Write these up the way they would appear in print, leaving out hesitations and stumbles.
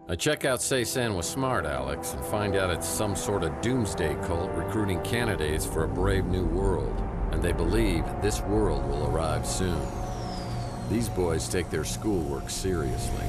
I check out Say-San with Smart, Alex, and find out it's some sort of doomsday cult recruiting candidates for a brave new world. And they believe this world will arrive soon. These boys take their schoolwork seriously.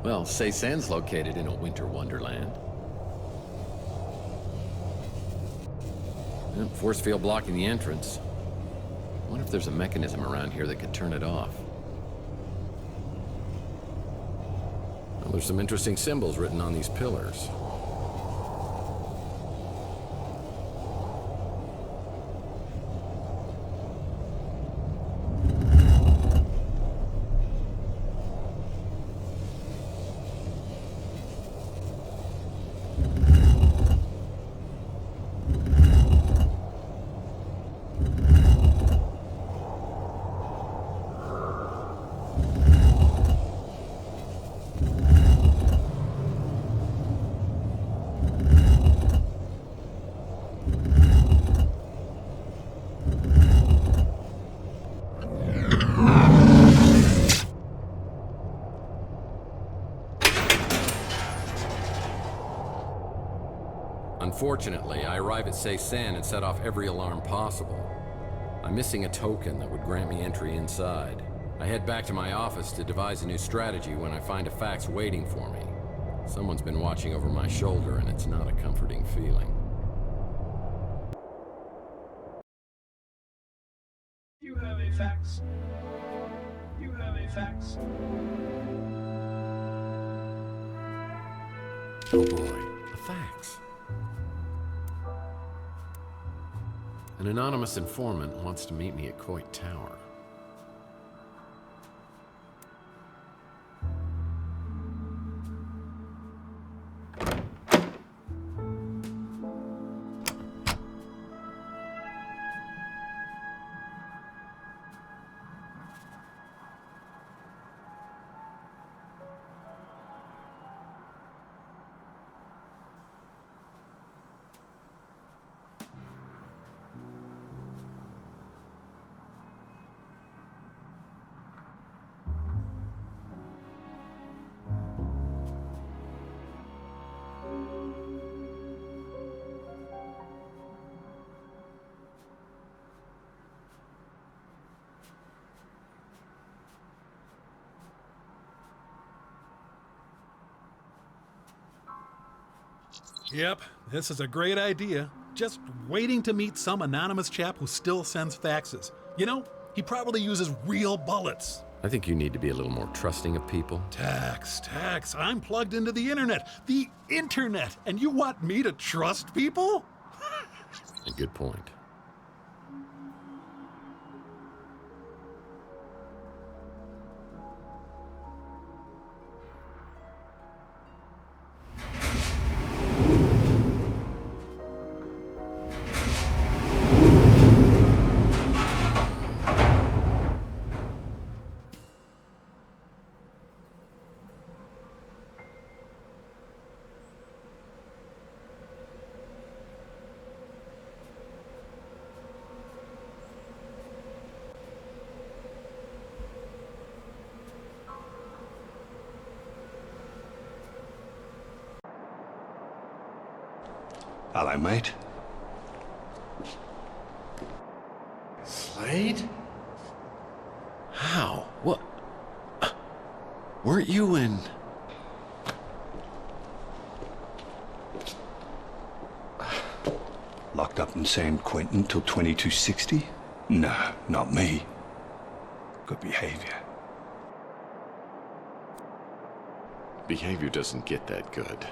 Well, Say-San's located in a winter wonderland. Force field blocking the entrance. I wonder if there's a mechanism around here that could turn it off. Well, there's some interesting symbols written on these pillars. Unfortunately, I arrive at Say-San and set off every alarm possible. I'm missing a token that would grant me entry inside. I head back to my office to devise a new strategy when I find a fax waiting for me. Someone's been watching over my shoulder, and it's not a comforting feeling. You have a fax. You have a fax. Oh boy, a fax. An anonymous informant wants to meet me at Coit Tower. Yep, this is a great idea. Just waiting to meet some anonymous chap who still sends faxes. You know, he probably uses real bullets. I think you need to be a little more trusting of people. Tax. I'm plugged into the internet. The internet! And you want me to trust people? A good point. Hello, mate. Slade? How? What? Weren't you in... Locked up in San Quentin till 2260? No, not me. Good behavior. Behavior doesn't get that good.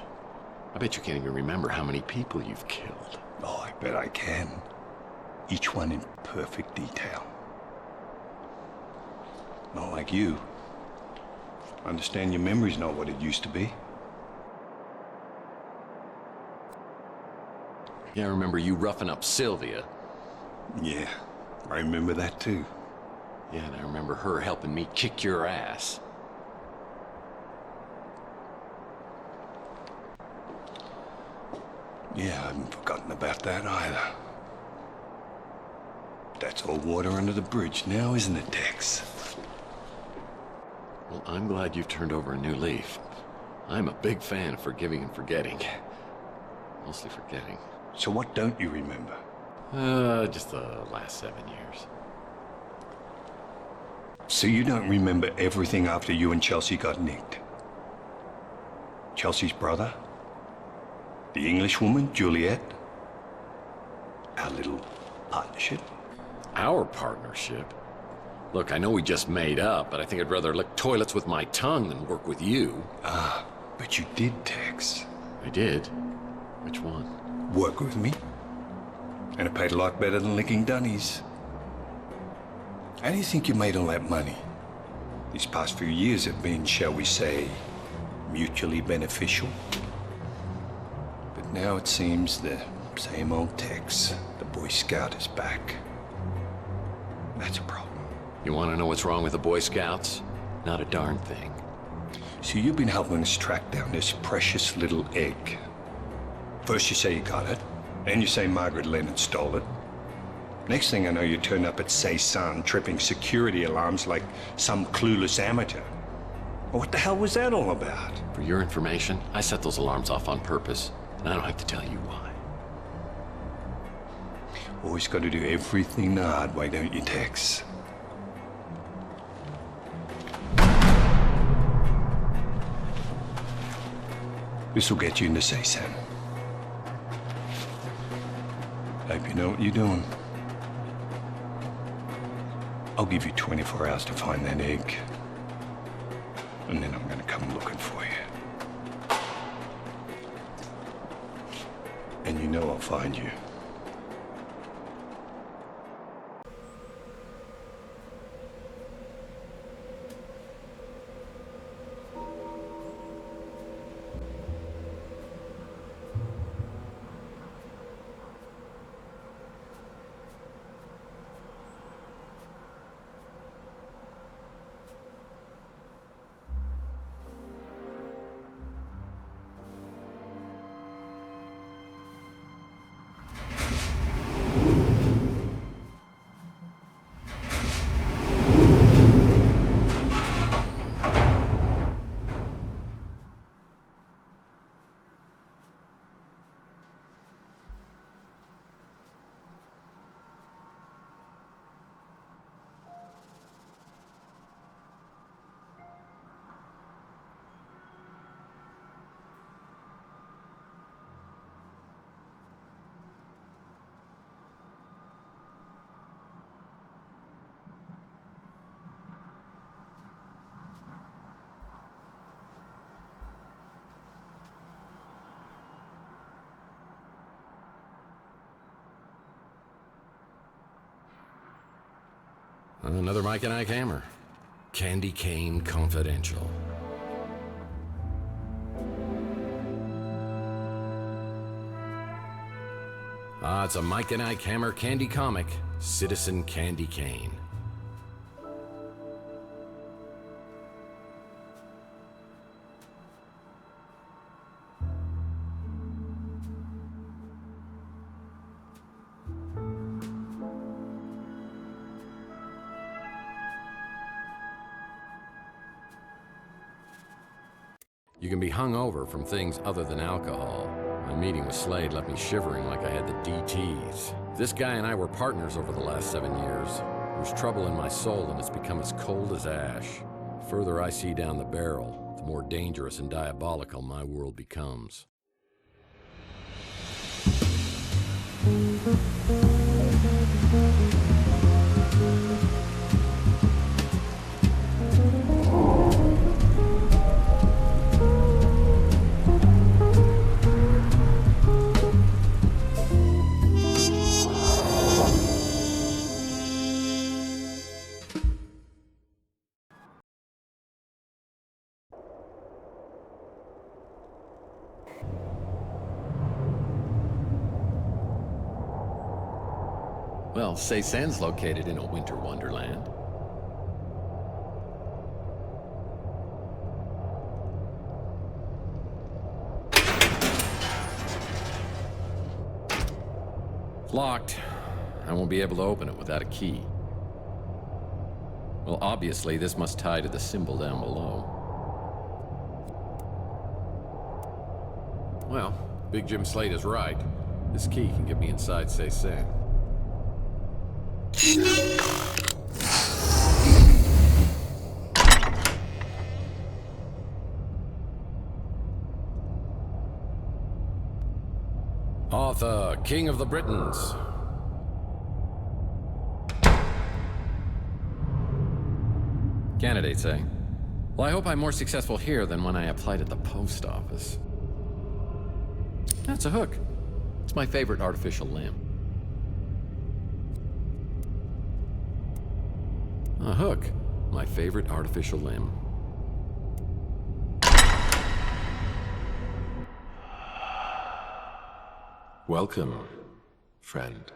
I bet you can't even remember how many people you've killed. Oh, I bet I can. Each one in perfect detail. Not like you. I understand your memory's not what it used to be. Yeah, I remember you roughing up Sylvia. Yeah, I remember that too. Yeah, and I remember her helping me kick your ass. Yeah, I haven't forgotten about that either. That's all water under the bridge now, isn't it, Tex? Well, I'm glad you've turned over a new leaf. I'm a big fan of forgiving and forgetting. Mostly forgetting. So what don't you remember? Just the last 7 years. So you don't remember everything after you and Chelsea got nicked? Chelsea's brother? The English woman, Juliet? Our little partnership? Our partnership? Look, I know we just made up, but I think I'd rather lick toilets with my tongue than work with you. Ah, but you did, Tex. I did? Which one? Work with me. And it paid a lot better than licking dunnies. How do you think you made all that money? These past few years have been, shall we say, mutually beneficial. But now it seems the same old Tex, the Boy Scout, is back. That's a problem. You want to know what's wrong with the Boy Scouts? Not a darn thing. So you've been helping us track down this precious little egg. First you say you got it, then you say Margaret Lennon stole it. Next thing I know, you turn up at Cezanne tripping security alarms like some clueless amateur. Well, what the hell was that all about? For your information, I set those alarms off on purpose, and I don't have to tell you why. Always got to do everything the hard way, don't you, Tex? This will get you into Cezanne. Hope you know what you're doing. I'll give you 24 hours to find that egg. And then I'm gonna come looking for you. And you know I'll find you. Another Mike and Ike hammer. Candy Cane Confidential. It's a Mike and Ike hammer candy comic, Citizen Candy Cane. You can be hungover from things other than alcohol. My meeting with Slade left me shivering like I had the DTs. This guy and I were partners over the last 7 years. There's trouble in my soul and it's become as cold as ash. The further I see down the barrel, the more dangerous and diabolical my world becomes. Well, Cezanne's located in a winter wonderland. Locked. I won't be able to open it without a key. Well, obviously, this must tie to the symbol down below. Well, Big Jim Slate is right. This key can get me inside Say San. Arthur, King of the Britons. Candidates, eh? Well, I hope I'm more successful here than when I applied at the post office. That's a hook. It's my favorite artificial limb. A hook. My favorite artificial limb. Welcome, friend.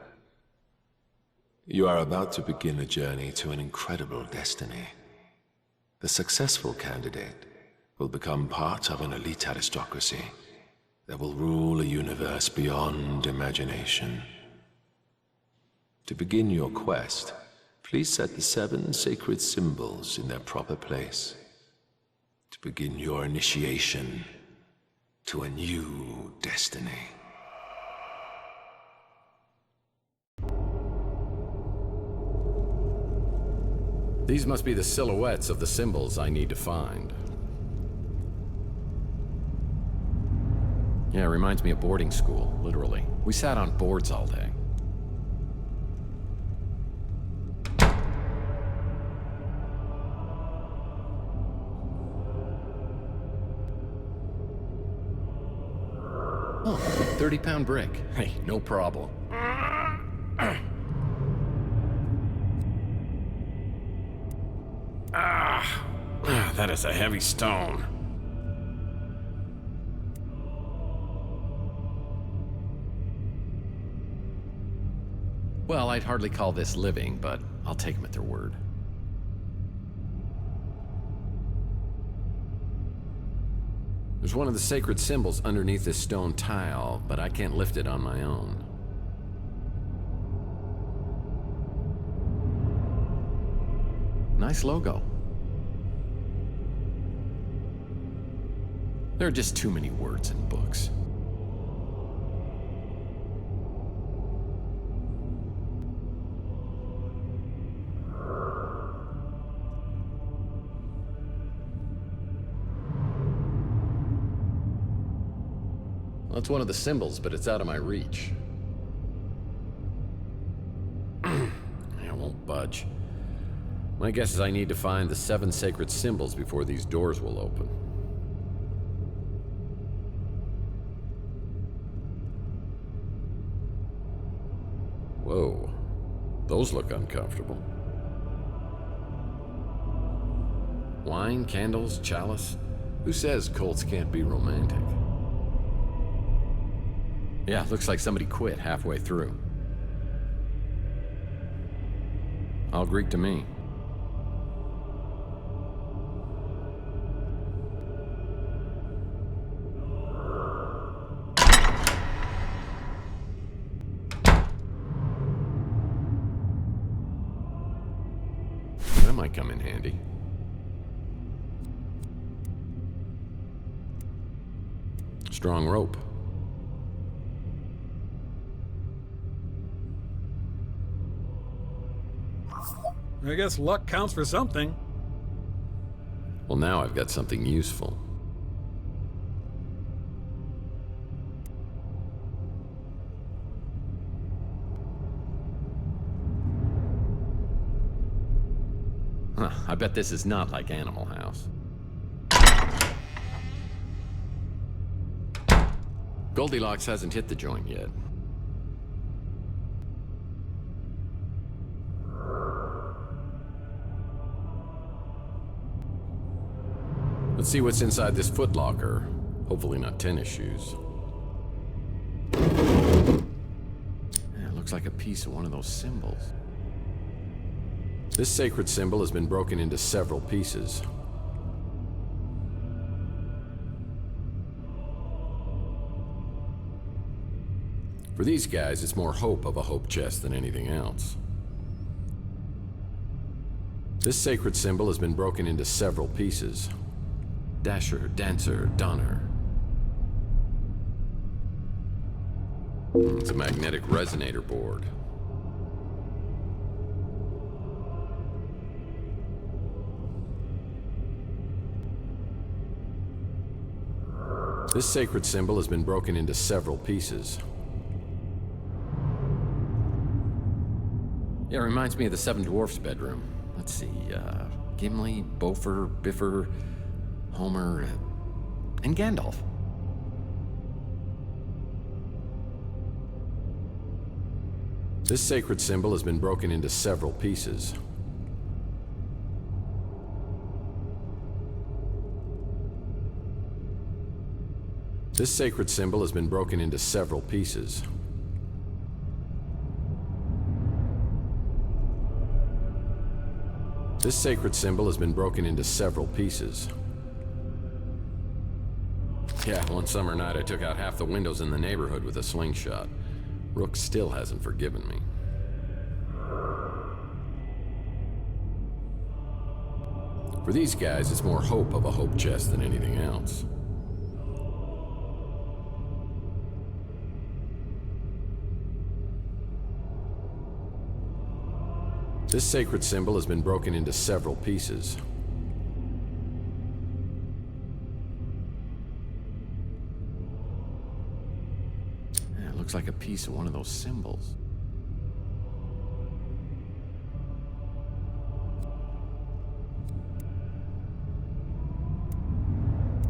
You are about to begin a journey to an incredible destiny. The successful candidate will become part of an elite aristocracy that will rule a universe beyond imagination. To begin your quest, please set the 7 sacred symbols in their proper place. To begin your initiation to a new destiny. These must be the silhouettes of the symbols I need to find. Yeah, it reminds me of boarding school, literally. We sat on boards all day. Oh, 30-pound brick. Hey, no problem. That is a heavy stone. Well, I'd hardly call this living, but I'll take them at their word. There's one of the sacred symbols underneath this stone tile, but I can't lift it on my own. Nice logo. There are just too many words in books. Well, it's one of the symbols, but it's out of my reach. I won't budge. My guess is I need to find the 7 sacred symbols before these doors will open. Whoa, those look uncomfortable. Wine, candles, chalice. Who says cults can't be romantic? Yeah, looks like somebody quit halfway through. All Greek to me. That might come in handy. Strong rope. I guess luck counts for something. Well, now I've got something useful. Huh, I bet this is not like Animal House. Goldilocks hasn't hit the joint yet. Let's see what's inside this footlocker. Hopefully not tennis shoes. Yeah, it looks like a piece of one of those symbols. This sacred symbol has been broken into several pieces. For these guys, it's more hope of a hope chest than anything else. This sacred symbol has been broken into several pieces. Dasher, Dancer, Donner. It's a magnetic resonator board. This sacred symbol has been broken into several pieces. Yeah, it reminds me of the Seven Dwarfs' bedroom. Let's see, Gimli, Beaufort, Biffer, Homer, and Gandalf. This sacred symbol has been broken into several pieces. This sacred symbol has been broken into several pieces. This sacred symbol has been broken into several pieces. Yeah, one summer night I took out half the windows in the neighborhood with a slingshot. Rook still hasn't forgiven me. For these guys, it's more hope of a hope chest than anything else. This sacred symbol has been broken into several pieces. Yeah, it looks like a piece of one of those symbols.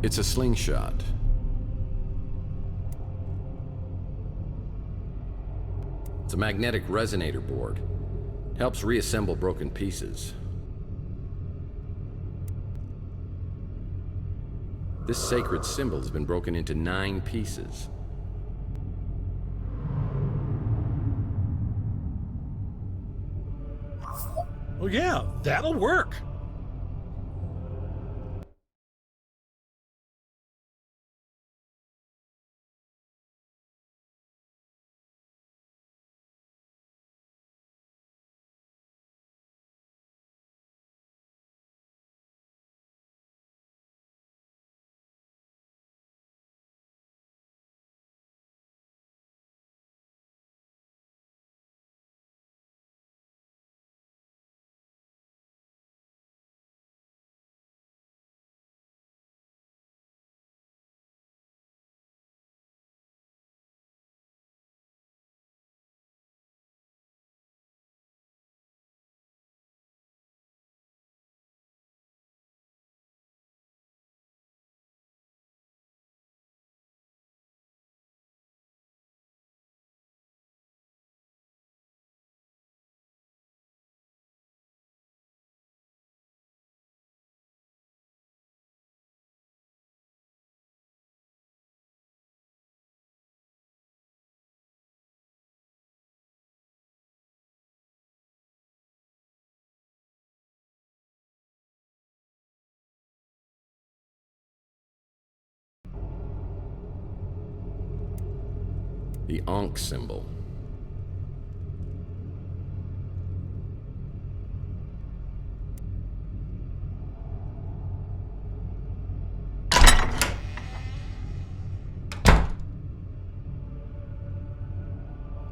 It's a slingshot. It's a magnetic resonator board. Helps reassemble broken pieces. This sacred symbol has been broken into 9 pieces. Oh yeah, that'll work. The Ankh symbol.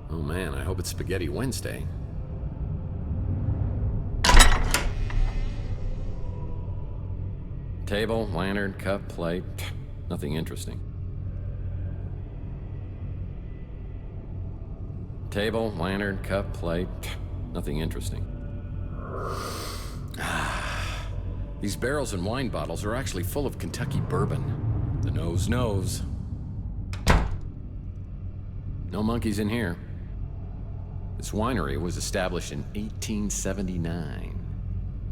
Oh man, I hope it's Spaghetti Wednesday. Table, lantern, cup, plate. Nothing interesting. Table, lantern, cup, plate. Nothing interesting. These barrels and wine bottles are actually full of Kentucky bourbon. The nose knows. No monkeys in here. This winery was established in 1879.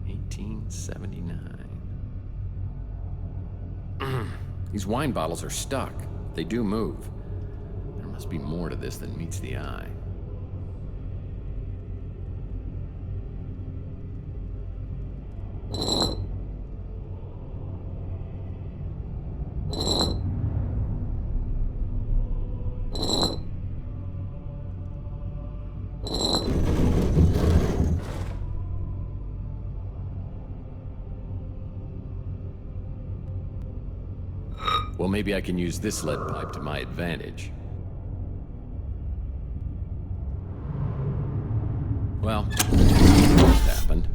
1879. These wine bottles are stuck. They do move. There must be more to this than meets the eye. Well, maybe I can use this lead pipe to my advantage. Well, what happened?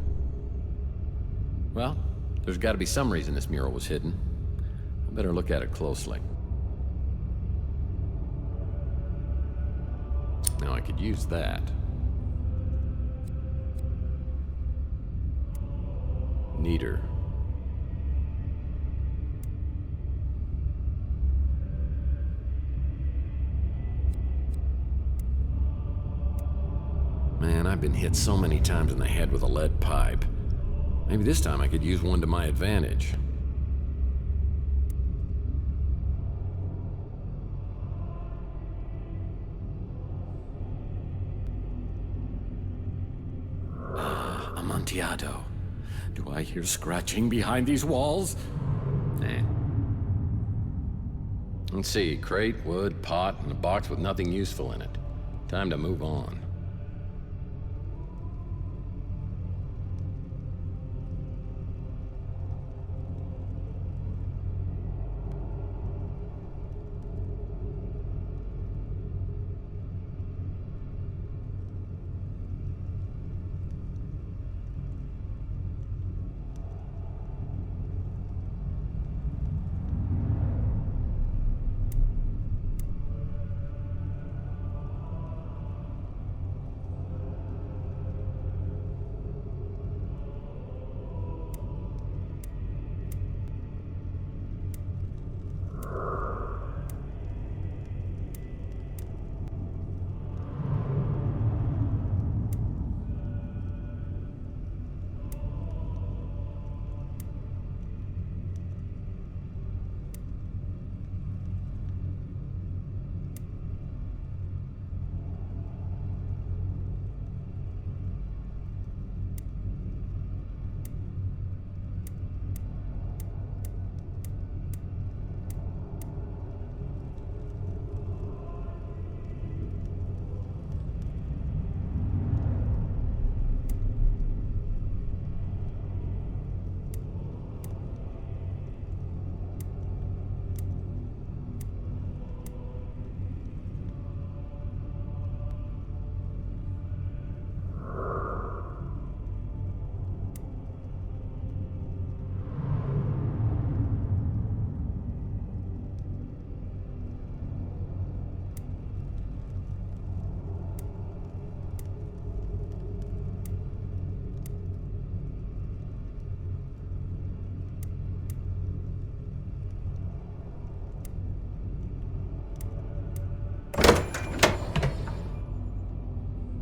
Well, there's got to be some reason this mural was hidden. I better look at it closely. Now I could use that. Neater. Man, I've been hit so many times in the head with a lead pipe. Maybe this time I could use one to my advantage. Ah, Amontillado. Do I hear scratching behind these walls? Let's see, crate, wood, pot, and a box with nothing useful in it. Time to move on.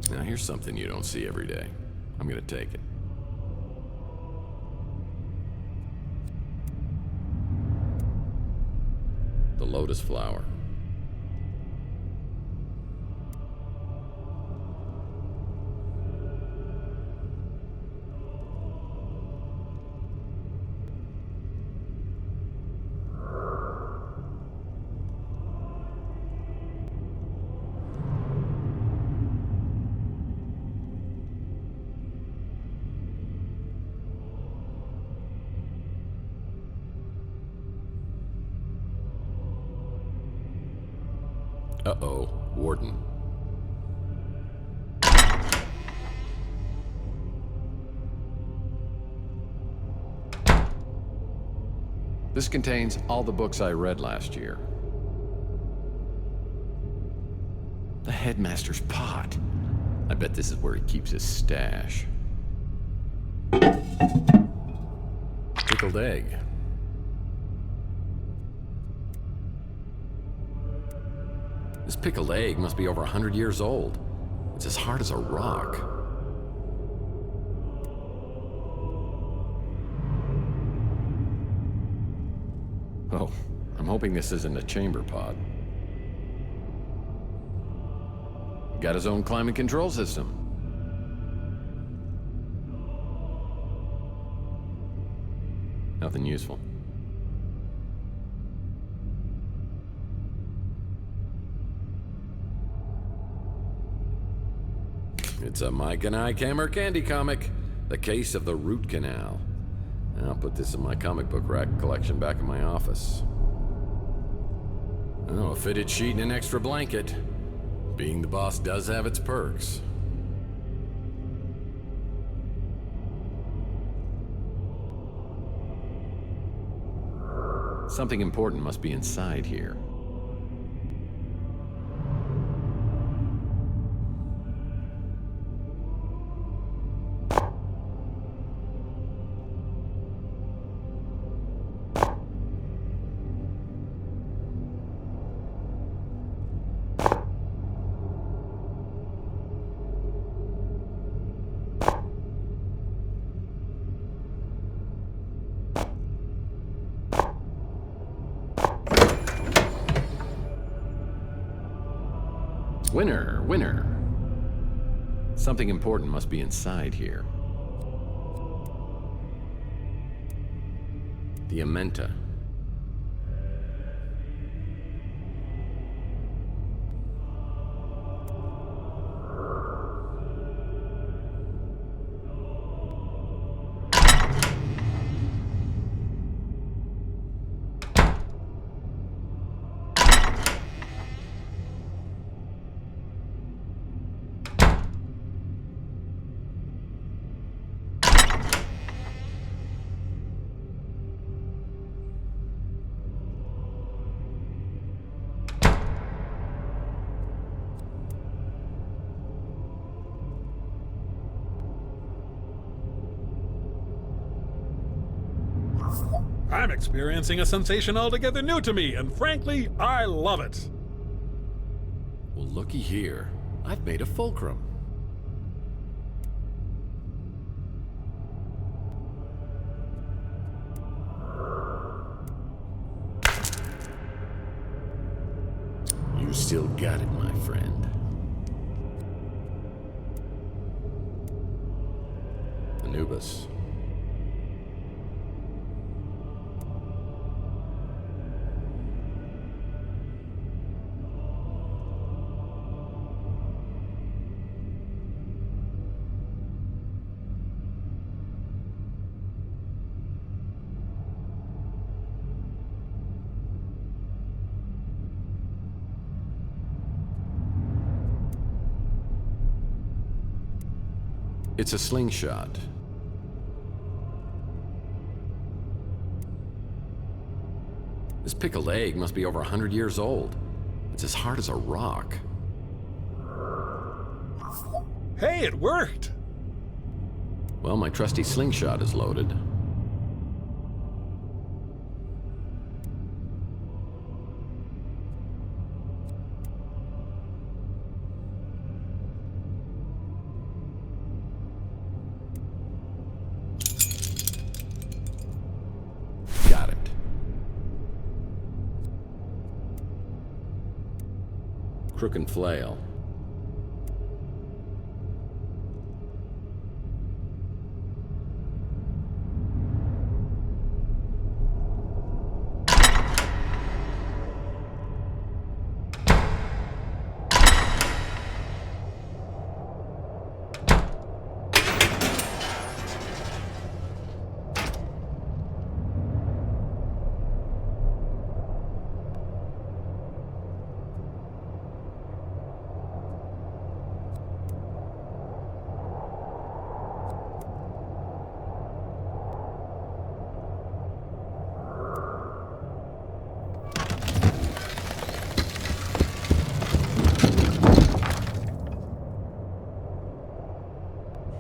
Now here's something you don't see every day. I'm gonna take it. The lotus flower. Uh-oh, Warden. This contains all the books I read last year. The headmaster's pot. I bet this is where he keeps his stash. Pickled egg. This pickled egg must be over 100 years old. It's as hard as a rock. Oh, I'm hoping this isn't a chamber pod. Got his own climate control system. Nothing useful. It's a Mike and I Hammer Candy comic, The Case of the Root Canal. I'll put this in my comic book rack collection back in my office. Oh, a fitted sheet and an extra blanket. Being the boss does have its perks. Something important must be inside here. Winner, winner. Something important must be inside here. The Amenta. I'm experiencing a sensation altogether new to me, and frankly, I love it. Well, looky here. I've made a fulcrum. You still got it, my friend. Anubis. It's a slingshot. This pickled egg must be over 100 years old. It's as hard as a rock. Hey, it worked! Well, my trusty slingshot is loaded. Got it. Crook and flail.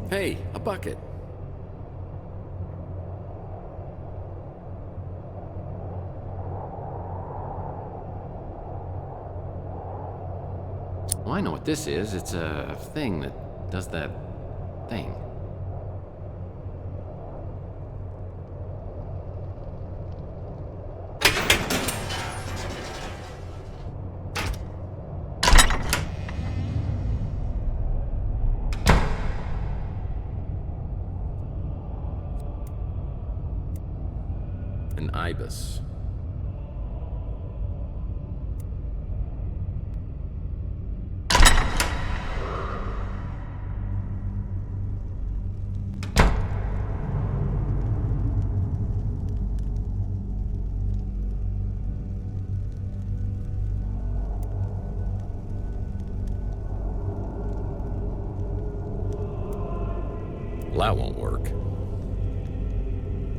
Hey, a bucket. Oh, I know what this is. It's a thing that does that thing. An ibis. Well, that won't work.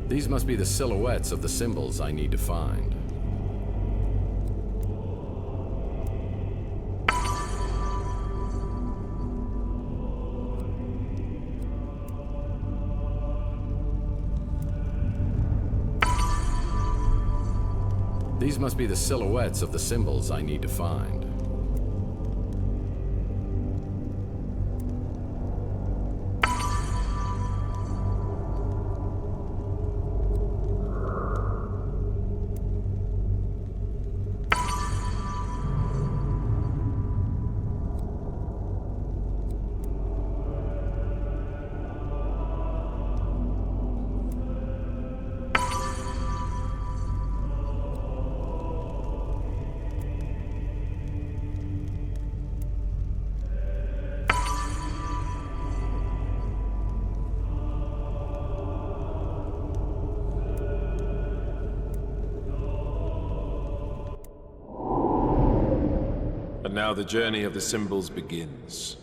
These must be the silhouettes of the symbols I need to find. These must be the silhouettes of the symbols I need to find. And now the journey of the symbols begins.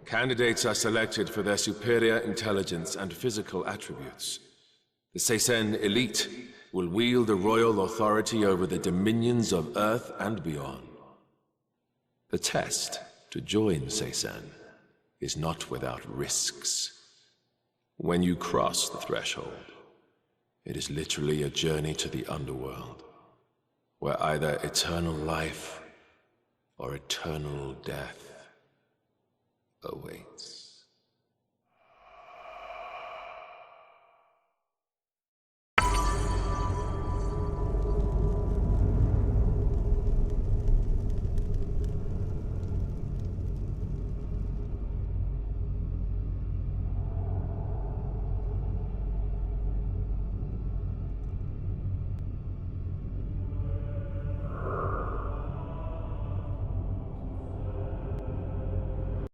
Candidates are selected for their superior intelligence and physical attributes. The Seyssen elite will wield a royal authority over the dominions of Earth and beyond. The test to join Seyssen is not without risks. When you cross the threshold, it is literally a journey to the underworld, where either eternal life or eternal death awaits.